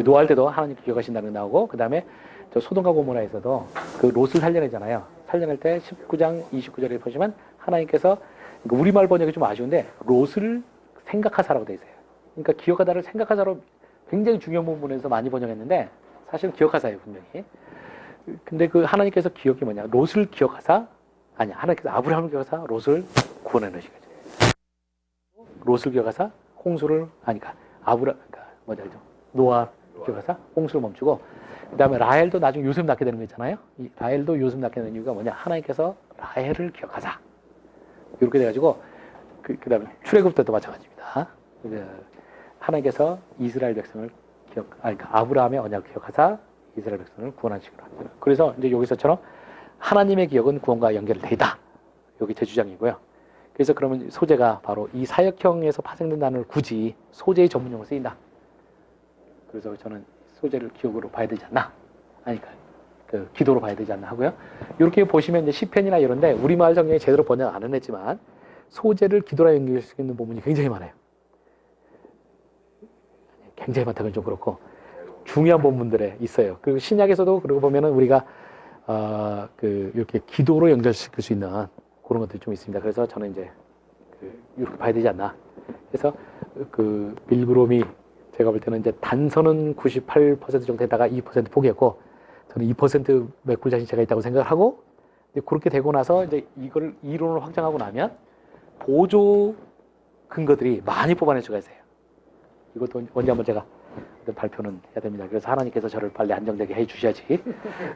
노아할 때도 하나님 기억하신다는 게 나오고 그 다음에 저 소돔과 고모라에서도 그 롯을 살려내잖아요. 살려낼 때 19장 29절에 보시면 하나님께서 그러니까 우리말 번역이 좀 아쉬운데 롯을 생각하사라고 되어 있어요. 그러니까 기억하다를 생각하사로 굉장히 중요한 부분에서 많이 번역했는데 사실은 기억하사예요 분명히. 근데 그 하나님께서 기억이 뭐냐? 롯을 기억하사 아니야. 하나님께서 아브라함을 기억하사 롯을 구원해 놓으신 거죠. 롯을 기억하사 홍수를 그러니까 노아 기억하사 홍수를 멈추고 그 다음에 라헬도 나중에 요셉 낳게 되는 거 있잖아요. 이 라헬도 요셉 낳게 되는 이유가 뭐냐? 하나님께서 라헬을 기억하사 이렇게 돼가지고 그 다음에 출애굽 때도 마찬가지입니다. 하나님께서 이스라엘 백성을 그러니까 아브라함의 언약을 기억하사 이스라엘 백성을 구원하시기로 합니다. 그래서 이제 여기서처럼 하나님의 기억은 구원과 연결되어 있다. 여기 제 주장이고요. 그래서 그러면 소재가 바로 이 사역형에서 파생된 단어를 굳이 소재의 전문용어로 쓰인다. 그래서 저는 소재를 기억으로 봐야 되지 않나. 그러니까 그 기도로 봐야 되지 않나 하고요. 이렇게 보시면 이제 시편이나 이런데 우리말 성경이 제대로 번역 안 했지만 소재를 기도라 연결할 수 있는 부분이 굉장히 많아요. 굉장히 많다는 건 좀 그렇고 중요한 본문들에 있어요. 그리고 신약에서도 그러고 보면은 우리가 이렇게 기도로 연결시킬 수 있는 그런 것들이 좀 있습니다. 그래서 저는 이제 이렇게 봐야 되지 않나. 그래서 밀그롬이 제가 볼 때는 이제 단서는 98% 정도 되다가 2% 포기했고 저는 2% 메꿀 자신 제가 있다고 생각을 하고 그렇게 되고 나서 이제 이걸 이론을 확장하고 나면 보조 근거들이 많이 뽑아낼 수가 있어요. 이것도 언제 한번 제가 발표는 해야 됩니다. 그래서 하나님께서 저를 빨리 안정되게 해 주셔야지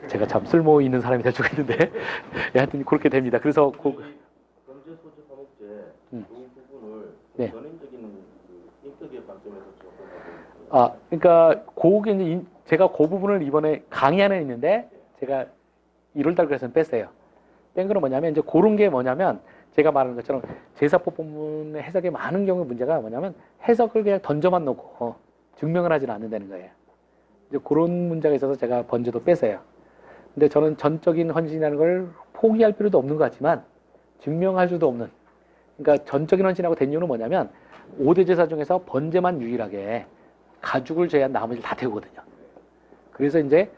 제가 참 쓸모 있는 사람이 될 수가 있는데 하여튼 그렇게 됩니다. 그래서 경제 소재 사목제 이 부분을 네. 전인적인 인격의 관점에서 접근하고 그러니까 그게 이제 제가 그 부분을 이번에 강의 안에 있는데 제가 1월달 그래서 뺐어요. 뺀 거는 뭐냐면 이제 그런 게 뭐냐면 제가 말하는 것처럼 제사법 본문의 해석의 많은 경우 문제가 뭐냐면 해석을 그냥 던져만 놓고 증명을 하지는 않는다는 거예요. 이제 그런 문제가 있어서 제가 번제도 뺐어요. 근데 저는 전적인 헌신이라는 걸 포기할 필요도 없는 것 같지만 증명할 수도 없는. 그러니까 전적인 헌신하고 된 이유는 뭐냐면 5대 제사 중에서 번제만 유일하게 가죽을 제외한 나머지를 다 태우거든요. 그래서 이제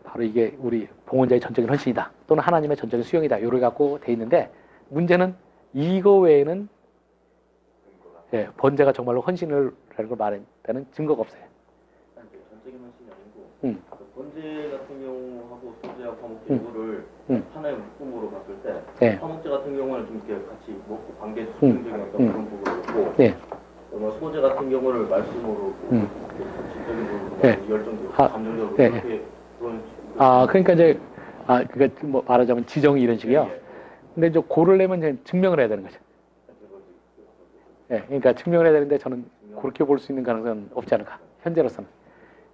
바로 이게 우리 봉헌자의 전적인 헌신이다. 또는 하나님의 전적인 수용이다. 요래 갖고 돼 있는데 문제는 이거 외에는 예, 번제가 정말로 헌신을 라는 걸 말했다는 증거가 없어요. 아니, 전적인 헌신이 아니고 응. 그 번제 같은 경우하고 소제하고 화목제 이거를 하나의 묶음으로 봤을 때 네. 화목제 같은 경우는 좀 이렇게 같이 먹고 관계 수평적인 어떤 그런 부분이었고 네. 소제 같은 경우를 말씀으로 지적인 부분으로 네. 열정적으로 아, 감정적으로 네. 그렇게 그런 그러니까 이제 그러니까 뭐 말하자면 지정이 이런 식이요. 근데 이제 고를 내면 이제 증명을 해야 되는 거죠. 예, 그러니까 증명을 해야 되는데 저는 그렇게 볼 수 있는 가능성은 없지 않을까. 현재로서는.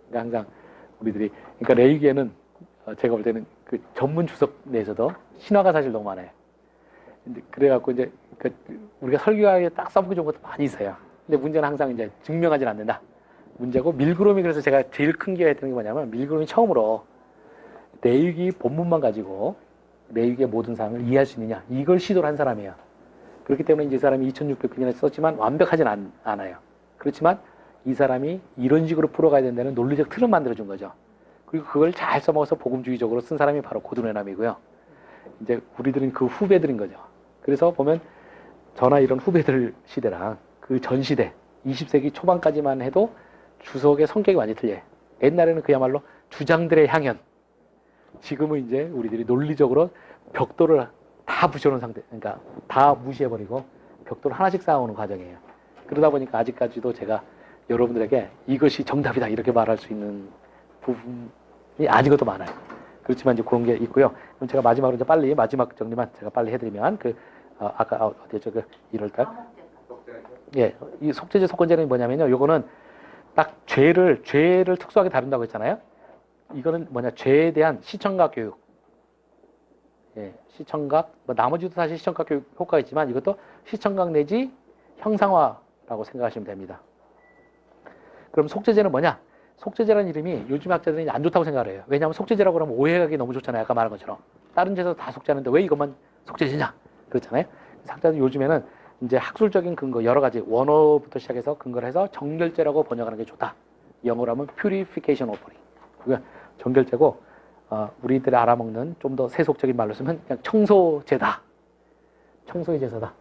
그러니까 항상 우리들이 그러니까 레위기에는 제가 볼 때는 그 전문 주석 내에서도 신화가 사실 너무 많아요. 근데 그래갖고 이제 우리가 설교하기에 딱 써보기 좋은 것도 많이 있어요. 근데 문제는 항상 이제 증명하진 않는다. 문제고 밀그롬이 그래서 제가 제일 큰 게 했던 게 뭐냐면 밀그롬이 처음으로 레위기 본문만 가지고 레위기의 모든 사항을 이해할 수 있느냐 이걸 시도를 한 사람이에요. 그렇기 때문에 이제 이 사람이 2600년에 썼지만 완벽하진 않아요. 그렇지만 이 사람이 이런 식으로 풀어가야 된다는 논리적 틀을 만들어준 거죠. 그리고 그걸 잘 써먹어서 복음주의적으로 쓴 사람이 바로 고든웨남이고요. 이제 우리들은 그 후배들인 거죠. 그래서 보면 저나 이런 후배들 시대랑 그 전 시대 20세기 초반까지만 해도 주석의 성격이 완전히 틀려요. 옛날에는 그야말로 주장들의 향연. 지금은 이제 우리들이 논리적으로 벽돌을 다 부셔놓은 상태, 그러니까 다 무시해버리고 벽돌을 하나씩 쌓아오는 과정이에요. 그러다 보니까 아직까지도 제가 여러분들에게 이것이 정답이다 이렇게 말할 수 있는 부분이 아직도 많아요. 그렇지만 이제 그런 게 있고요. 그럼 제가 마지막으로 이제 빨리 마지막 정리만 제가 빨리 해드리면 아까 어디였죠? 1월달. 예, 이 속죄제 속건제는 뭐냐면요. 요거는 딱 죄를 특수하게 다룬다고 했잖아요. 이거는 뭐냐, 죄에 대한 시청각 교육. 예, 시청각, 뭐 나머지도 사실 시청각 교육 효과가 있지만 이것도 시청각 내지 형상화라고 생각하시면 됩니다. 그럼 속죄제는 뭐냐? 속죄제라는 이름이 요즘 학자들이 안 좋다고 생각을 해요. 왜냐하면 속죄제라고 그러면 오해하기 너무 좋잖아요. 아까 말한 것처럼. 다른 제도 다 속죄하는데 왜 이것만 속죄제냐? 그렇잖아요. 학자들 요즘에는 이제 학술적인 근거 여러 가지 원어부터 시작해서 근거를 해서 정결제라고 번역하는 게 좋다. 영어로 하면 purification offering. 그게 정결제고 우리들이 알아먹는 좀 더 세속적인 말로 쓰면 그냥 청소제다. 청소의 제사다.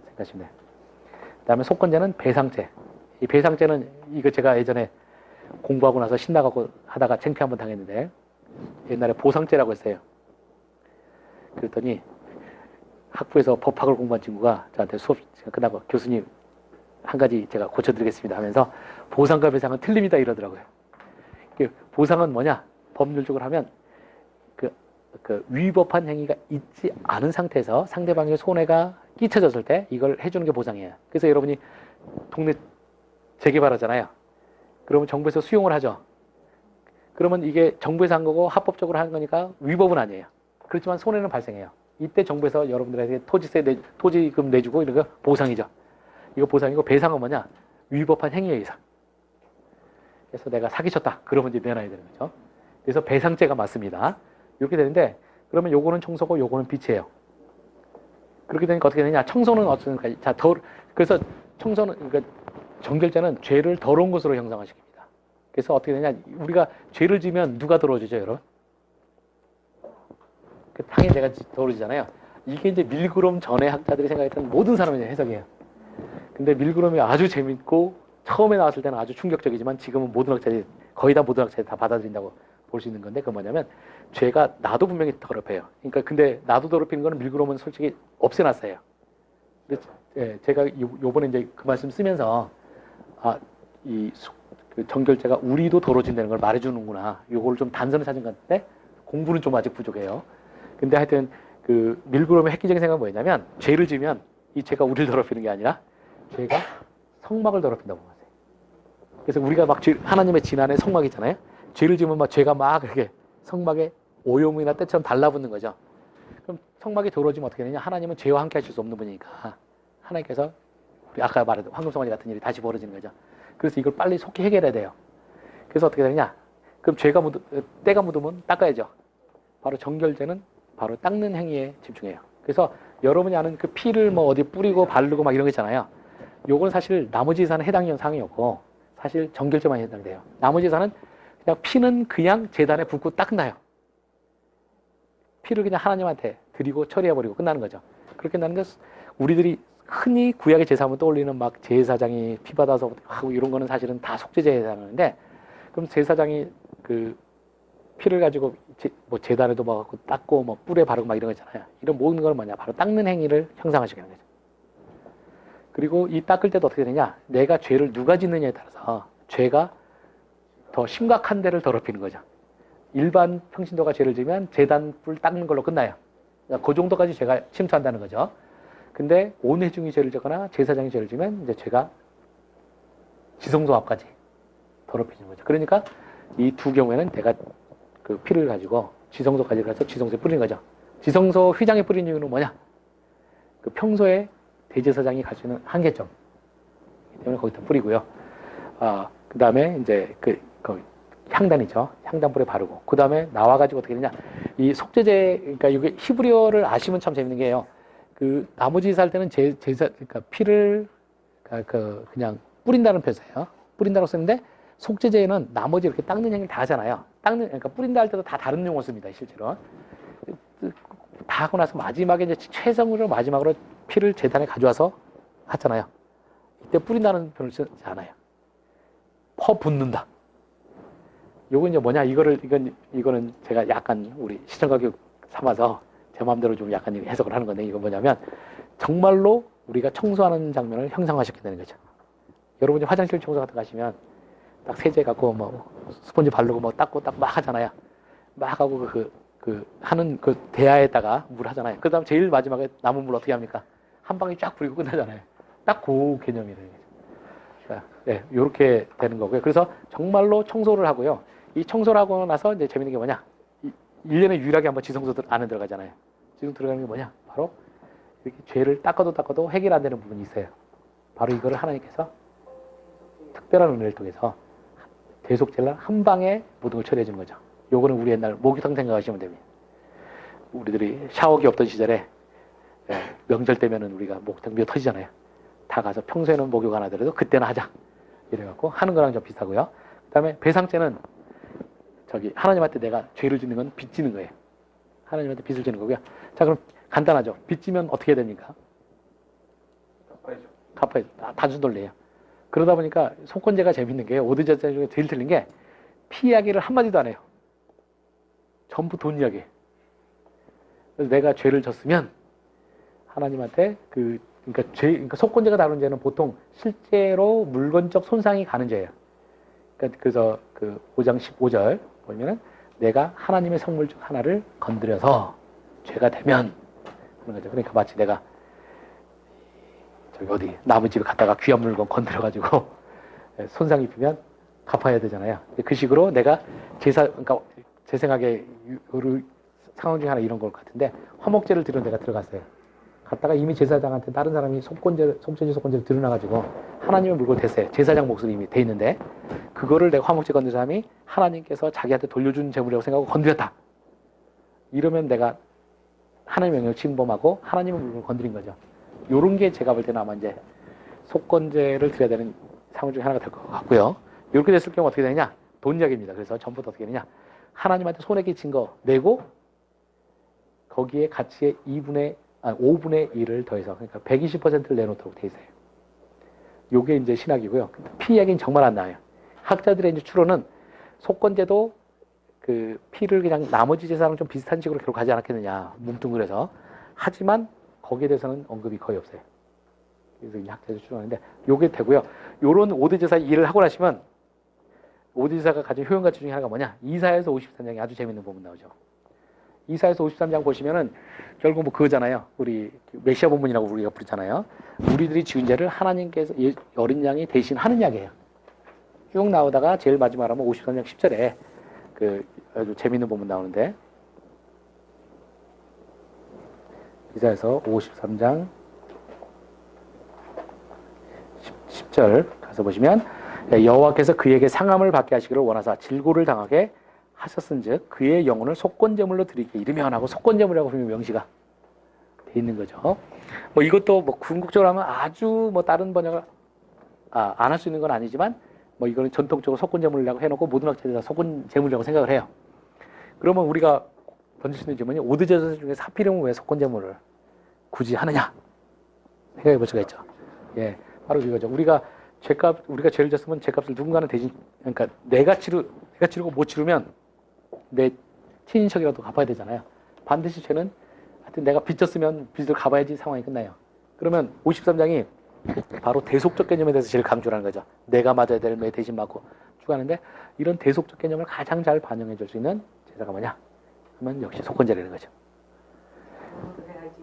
생각하시면 돼요. 그 다음에 속건제는 배상제. 이 배상제는 이거 제가 예전에 공부하고 나서 신나가고 하다가 창피 한번 당했는데 옛날에 보상제라고 했어요. 그랬더니 학부에서 법학을 공부한 친구가 저한테 수업 시간 끝나고 교수님 한 가지 제가 고쳐드리겠습니다 하면서 보상과 배상은 틀림이다 이러더라고요. 보상은 뭐냐? 법률적으로 하면 그 위법한 행위가 있지 않은 상태에서 상대방의 손해가 끼쳐졌을 때 이걸 해주는 게 보상이에요. 그래서 여러분이 동네 재개발하잖아요. 그러면 정부에서 수용을 하죠. 그러면 이게 정부에서 한 거고 합법적으로 한 거니까 위법은 아니에요. 그렇지만 손해는 발생해요. 이때 정부에서 여러분들에게 토지금 내주고 이런 거 보상이죠. 이거 보상이고 배상은 뭐냐? 위법한 행위에 의상. 그래서 내가 사기쳤다. 그러면 이제 내놔야 되는 거죠. 그래서 배상죄가 맞습니다. 이렇게 되는데 그러면 요거는 청소고 요거는 빚이에요. 그렇게 되니까 어떻게 되냐? 청소는 어떻습니까? 그래서 청소는 그러니까 정결제는 죄를 더러운 것으로 형상화시킵니다. 그래서 어떻게 되냐? 우리가 죄를 지면 누가 더러워지죠, 여러분? 당연히 내가 더러워지잖아요. 이게 이제 밀그롬 전에 학자들이 생각했던 모든 사람의 해석이에요. 근데 밀그롬이 아주 재밌고 처음에 나왔을 때는 아주 충격적이지만 지금은 모든 학자들이 거의 다 모든 학자들이 다 받아들인다고 볼 수 있는 건데 그건 뭐냐면 죄가 나도 분명히 더럽혀요. 그러니까 근데 나도 더럽히는 거는 밀그롬은 솔직히 없애놨어요. 근데 제가 요번에 이제 그 말씀 쓰면서 그 정결제가 우리도 더러워진다는 걸 말해주는구나. 요거를 좀 단서를 찾은 것 같은데 공부는 좀 아직 부족해요. 근데 하여튼 그 밀그롬의 획기적인 생각은 뭐였냐면 죄를 지면 이 죄가 우리를 더럽히는 게 아니라 죄가 성막을 더럽힌다고 봤어요. 그래서 우리가 막 하나님의 진안에 성막 있잖아요. 죄를 지으면 막 죄가 막 이렇게 성막에 오염이나 때처럼 달라붙는 거죠. 그럼 성막이 더러워지면 어떻게 되느냐? 하나님은 죄와 함께 하실 수 없는 분이니까 하나님께서 우리 아까 말했던 황금송아지 같은 일이 다시 벌어지는 거죠. 그래서 이걸 빨리 속히 해결해야 돼요. 그래서 어떻게 되느냐? 그럼 때가 묻으면 닦아야죠. 바로 정결제는 바로 닦는 행위에 집중해요. 그래서 여러분이 아는 그 피를 뭐 어디 뿌리고 바르고 막 이런 거 있잖아요. 요건 사실 나머지 제사는 해당하는 사항이었고 사실 정결제만 해당돼요. 나머지 제사는 그냥 피는 그냥 제단에 붓고 딱 끝나요. 피를 그냥 하나님한테 드리고 처리해버리고 끝나는 거죠. 그렇게 나는데 우리들이 흔히 구약의 제사하면 떠올리는 막 제사장이 피 받아서 하고 이런 거는 사실은 다 속죄제에 해당하는데 그럼 제사장이 그 피를 가지고 뭐 제단에도 막 닦고 뭐 뿔에 바르고 막 이런 거 있잖아요. 이런 모든 걸 뭐냐 바로 닦는 행위를 형상화시키는 거죠. 그리고 이 닦을 때도 어떻게 되냐? 내가 죄를 누가 짓느냐에 따라서 죄가 더 심각한 데를 더럽히는 거죠. 일반 평신도가 죄를 지면 제단 뿔 닦는 걸로 끝나요. 그러니까 그 정도까지 죄가 침투한다는 거죠. 근데 온회중이 죄를 지거나 제사장이 죄를 지면 이제 죄가 지성소합까지 더럽히는 거죠. 그러니까 이 두 경우에는 내가 그 피를 가지고 지성소까지 가서 지성소에 뿌리는 거죠. 지성소 휘장에 뿌리는 이유는 뭐냐? 그 평소에 대제사장이 갈 수 있는 한계점 때문에 거기다 뿌리고요. 그 다음에 이제 그 향단이죠. 향단불에 바르고. 그 다음에 나와가지고 어떻게 되냐. 이 속죄제, 그러니까 이게 히브리어를 아시면 참 재밌는 게요. 그 나머지 제사 할 때는 그러니까 피를 그냥 뿌린다는 표현이에요. 뿌린다고 쓰는데 속죄제에는 나머지 이렇게 닦는 행위를 다 하잖아요. 그러니까 뿌린다 할 때도 다 다른 용어 씁니다. 실제로. 다 하고 나서 마지막에 이제 최성으로 마지막으로 피를 제단에 가져와서 하잖아요. 이때 뿌린다는 표현을 쓰지 않아요. 퍼붓는다. 요건 이제 뭐냐? 이거는 제가 약간 우리 시청각 교육 삼아서 제 마음대로 좀 약간 해석을 하는 건데, 이건 뭐냐면 정말로 우리가 청소하는 장면을 형상화시킨다는 거죠. 여러분이 화장실 청소 같은 거 하시면 딱 세제 갖고 뭐 스펀지 바르고 뭐 닦고 막 하잖아요. 막 하고 하는 그 대야에다가 물 하잖아요. 그 다음 제일 마지막에 남은 물 어떻게 합니까? 한 방에 쫙 뿌리고 끝나잖아요. 딱 그 개념이래요. 네, 이렇게 되는 거고요. 그래서 정말로 청소를 하고요. 이 청소를 하고 나서 이제 재밌는 게 뭐냐? 1년에 유일하게 한번 지성소 안에 들어가잖아요. 지금 들어가는 게 뭐냐? 바로 이렇게 죄를 닦아도 해결 안 되는 부분이 있어요. 바로 이거를 하나님께서 특별한 은혜를 통해서 대속죄를 한 방에 모든 걸 처리해 주는 거죠. 요거는 우리 옛날 목욕탕 생각하시면 됩니다. 우리들이 샤워기 없던 시절에 명절 때면은 우리가 목욕탕 미어 터지잖아요. 다 가서 평소에는 목욕 안 하더라도 그때는 하자. 이래갖고 하는 거랑 좀 비슷하고요. 그 다음에 배상죄는 하나님한테 내가 죄를 짓는 건 빚 지는 거예요. 하나님한테 빚을 지는 거고요. 자, 그럼 간단하죠. 빚 지면 어떻게 해야 됩니까? 갚아야죠. 단순 돌려요. 그러다 보니까 속건제가 재밌는 게 오드제사 중에 제일 틀린 게 피 이야기를 한마디도 안 해요. 전부 돈 이야기. 그래서 내가 죄를 졌으면 하나님한테 그러니까 속건제가 다룬 죄는 보통 실제로 물건적 손상이 가는 죄예요. 그래서 그 5장 15절 보면은 내가 하나님의 성물 중 하나를 건드려서 죄가 되면 그런 거죠. 그러니까 마치 내가 남의 집에 갔다가 귀한 물건 건드려가지고 손상 입히면 갚아야 되잖아요. 그 식으로 내가 그러니까 제 생각에 상황 중에 하나 이런 것 같은데 화목제를 드리러 내가 들어갔어요. 갔다가 이미 제사장한테 다른 사람이 속죄제 속건제를 드러나가지고 하나님의 물건 됐어요. 제사장 몫으로 이미 돼 있는데 그거를 내가 화목제 건드린 사람이 하나님께서 자기한테 돌려준 재물이라고 생각하고 건드렸다. 이러면 내가 하나님의 명령을 침범하고 하나님의 물건을 건드린 거죠. 요런 게 제가 볼 때는 아마 이제 속건제를 드려야 되는 상황 중에 하나가 될 것 같고요. 이렇게 됐을 경우 어떻게 되느냐? 돈 이야기입니다. 그래서 전부 다 어떻게 되느냐? 하나님한테 손해 끼친 거 내고 거기에 가치의 5분의 1을 더해서 그러니까 120%를 내놓도록 돼 있어요. 요게 이제 신학이고요. 피 이야기는 정말 안 나와요. 학자들의 이제 추론은 속건제도 그 피를 그냥 나머지 제사랑 좀 비슷한 식으로 기록하지 않았겠느냐. 뭉뚱그려서. 하지만 거기에 대해서는 언급이 거의 없어요. 그래서 이 학자들이 추론하는데 요게 되고요. 요런 5대 제사 일을 하고 나시면 5대 제사가 가진 효용 가치 중에 하나가 뭐냐? 이사야서 53장에 아주 재밌는 부분 나오죠. 이사야서 53장 보시면은 결국 뭐 그거잖아요. 우리 메시아 본문이라고 우리가 부르잖아요. 우리들이 지은 죄를 하나님께서 어린 양이 대신 하는 이야기예요. 쭉 나오다가 제일 마지막으로 하면 53장 10절에 그 아주 재밌는 부분 나오는데 이사야서 53장 10절 가서 보시면 여호와께서 그에게 상함을 받게 하시기를 원하사 질고를 당하게 하셨은즉 그의 영혼을 속건제물로 드리게 이르면 하고 속건제물이라고 보면 명시가 돼 있는 거죠. 뭐 이것도 뭐 궁극적으로 하면 아주 뭐 다른 번역을 안 할 수 있는 건 아니지만 뭐 이거는 전통적으로 속건제물이라고 해놓고 모든 학자들이 다 속건제물이라고 생각을 해요. 그러면 우리가 던질 수 있는 질문이 오드제사 중에 사피름은 왜 속건제물을 굳이 하느냐 생각해 볼 수가 있죠. 예, 바로 이거죠. 우리가 죄를 졌으면 죄값을 누군가는 대신, 그러니까 내가 치르고 못 치르면 내 친인척이라도 갚아야 되잖아요. 반드시 죄는 하여튼 내가 빚 졌으면 빚을 갚아야지 상황이 끝나요. 그러면 53장이 바로 대속적 개념에 대해서 제일 강조하는 거죠. 내가 맞아야 될 매 대신 맞고 추가하는데 이런 대속적 개념을 가장 잘 반영해 줄 수 있는 제사가 뭐냐 하면 역시 속건제라는 거죠. 그래야지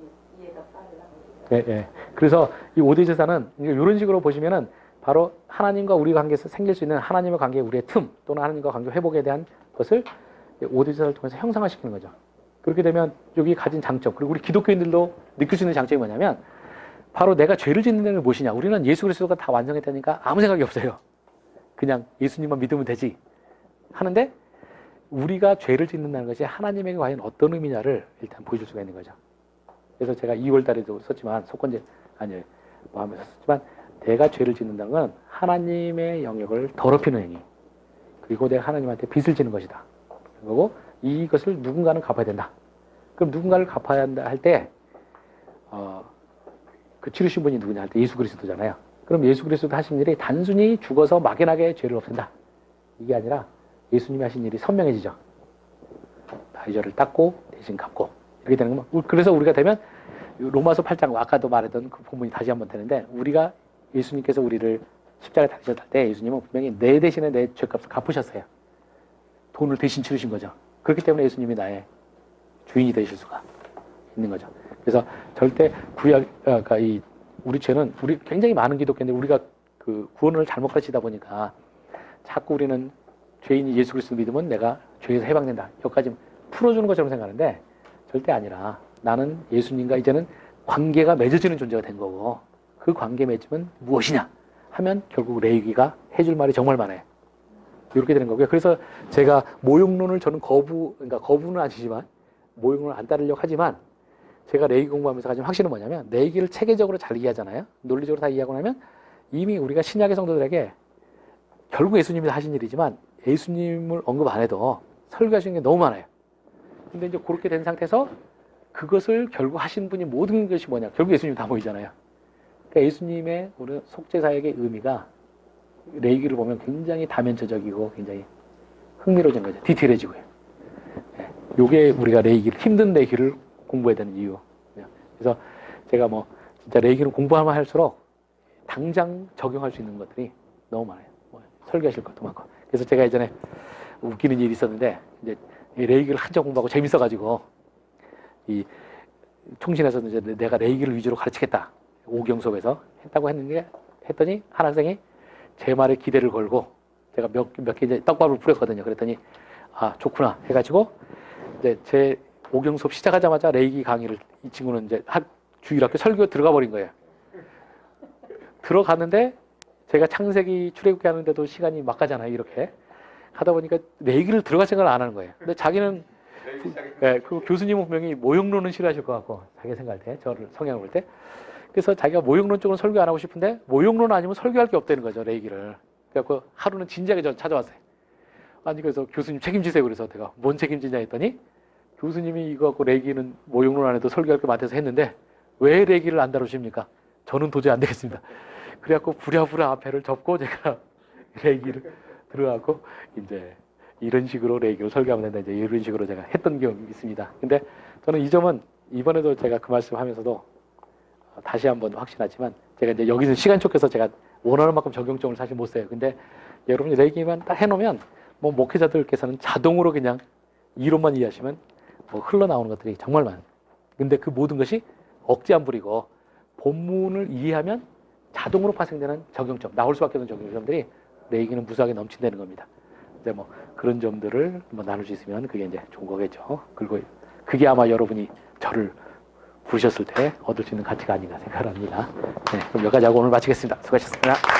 이해가 빠르다. 예, 예. 그래서 이 5대 제사는 이런 식으로 보시면은 바로 하나님과 우리 관계에서 생길 수 있는 하나님의 관계 우리의 틈 또는 하나님과 관계 회복에 대한 것을 5대 제사를 통해서 형상화시키는 거죠. 그렇게 되면 여기 가진 장점, 그리고 우리 기독교인들도 느낄 수 있는 장점이 뭐냐면 바로 내가 죄를 짓는 데는 무엇이냐. 우리는 예수 그리스도가 다 완성했다니까 아무 생각이 없어요. 그냥 예수님만 믿으면 되지 하는데 우리가 죄를 짓는다는 것이 하나님에게 과연 어떤 의미냐를 일단 보여줄 수가 있는 거죠. 그래서 제가 2월 달에도 썼지만 마음에서 썼지만 내가 죄를 짓는다는 건 하나님의 영역을 더럽히는 행위, 그리고 내가 하나님한테 빚을 지는 것이다. 그리고 이것을 누군가는 갚아야 된다. 그럼 누군가를 갚아야 한다 할 때 그 치르신 분이 누구냐 할 때 예수 그리스도잖아요. 그럼 예수 그리스도 하신 일이 단순히 죽어서 막연하게 죄를 없앤다. 이게 아니라 예수님이 하신 일이 선명해지죠. 나의 죄를 닦고 대신 갚고 이렇게 되는 겁니다. 그래서 우리가 되면 로마서 8장 아까도 말했던 그 본문이 다시 한번 되는데 우리가 예수님께서 우리를 십자가에 달리셨을 때 예수님은 분명히 내 대신에 내 죄값을 갚으셨어요. 돈을 대신 치르신 거죠. 그렇기 때문에 예수님이 나의 주인이 되실 수가 있는 거죠. 그래서 절대 그러니까 우리 죄는 우리 굉장히 많은 기독교인데 우리가 그 구원을 잘못 가르치다 보니까 자꾸 우리는 죄인이 예수 그리스도 믿으면 내가 죄에서 해방된다. 여기까지 풀어주는 것처럼 생각하는데 절대 아니라 나는 예수님과 이제는 관계가 맺어지는 존재가 된 거고 그 관계 맺으면 무엇이냐 하면 결국 레위기가 해줄 말이 정말 많아요. 이렇게 되는 거고요. 그래서 제가 모욕론을 저는 그러니까 거부는 아니지만 모욕론을 안 따르려고 하지만 제가 레위기 공부하면서 가진 확신은 뭐냐면 레위기를 체계적으로 잘 이해하잖아요. 논리적으로 다 이해하고 나면 이미 우리가 신약의 성도들에게 결국 예수님이 하신 일이지만 예수님을 언급 안 해도 설교하시는 게 너무 많아요. 근데 이제 그렇게 된 상태에서 그것을 결국 하신 분이 모든 것이 뭐냐. 결국 예수님 다 보이잖아요. 그러니까 예수님의 우리 속죄사역의 의미가 레위기를 보면 굉장히 다면체적이고 굉장히 흥미로워진 거죠. 디테일해지고요. 네. 요게 우리가 레위기를 힘든 레위기를 공부해야 되는 이유. 그래서 제가 뭐 진짜 레위기를 공부하면 할수록 당장 적용할 수 있는 것들이 너무 많아요. 뭐 설교하실 것도 많고. 그래서 제가 예전에 웃기는 일이 있었는데 이제 레위기를 한참 공부하고 재밌어가지고 이 총신에서 이제 내가 레위기를 위주로 가르치겠다. 5경 수업에서 했다고 했더니 한 학생이 제 말에 기대를 걸고 제가 몇 개 이제 떡밥을 뿌렸거든요. 그랬더니 아 좋구나 해가지고 이제 제 5경 수업 시작하자마자 레위기 강의를 이 친구는 이제 주일학교 설교 들어가 버린 거예요. 들어갔는데 제가 창세기 출애굽기 하는데도 시간이 막 가잖아요. 이렇게 하다 보니까 레위기를 들어갈 생각을 안 하는 거예요. 근데 자기는 그 교수님은 분명히 모욕론은 싫어하실 것 같고 자기 생각할 때 저를 성향을 볼 때 그래서 자기가 모욕론 쪽은 설교 안 하고 싶은데 모욕론 아니면 설교할 게 없다는 거죠. 레위기를. 그래서 하루는 진지하게 저 찾아왔어요. 아니 그래서 교수님 책임지세요. 그래서 내가 뭔 책임지냐 했더니 교수님이 이거 갖고 레위기는 모욕론 안 해도 설교할 게 많대서 했는데 왜 레위기를 안 다루십니까? 저는 도저히 안 되겠습니다. 그래갖고 부랴부랴 앞에를 접고 제가 레위기를 들어가고 이제 이런 식으로 레위기를 설교하면 된다. 이제 이런 식으로 제가 했던 경험이 있습니다. 근데 저는 이 점은 이번에도 제가 그 말씀하면서도 다시 한번 확신하지만 제가 이제 여기서 시간 쫓겨서 제가 원하는 만큼 적용점을 사실 못 써요. 근데 여러분이 레위기만 딱 해놓으면 뭐 목회자들께서는 자동으로 그냥 이론만 이해하시면 뭐 흘러나오는 것들이 정말 많아요. 근데 그 모든 것이 억지 안 부리고 본문을 이해하면 자동으로 파생되는 적용점, 나올 수밖에 없는 적용점들이 레위기는 무수하게 넘친다는 겁니다. 근데 뭐 그런 점들을 뭐 나눌 수 있으면 그게 이제 좋은 거겠죠. 그리고 그게 아마 여러분이 저를 부르셨을 때 얻을 수 있는 가치가 아닌가 생각합니다. 네, 그럼 여기까지 하고 오늘 마치겠습니다. 수고하셨습니다.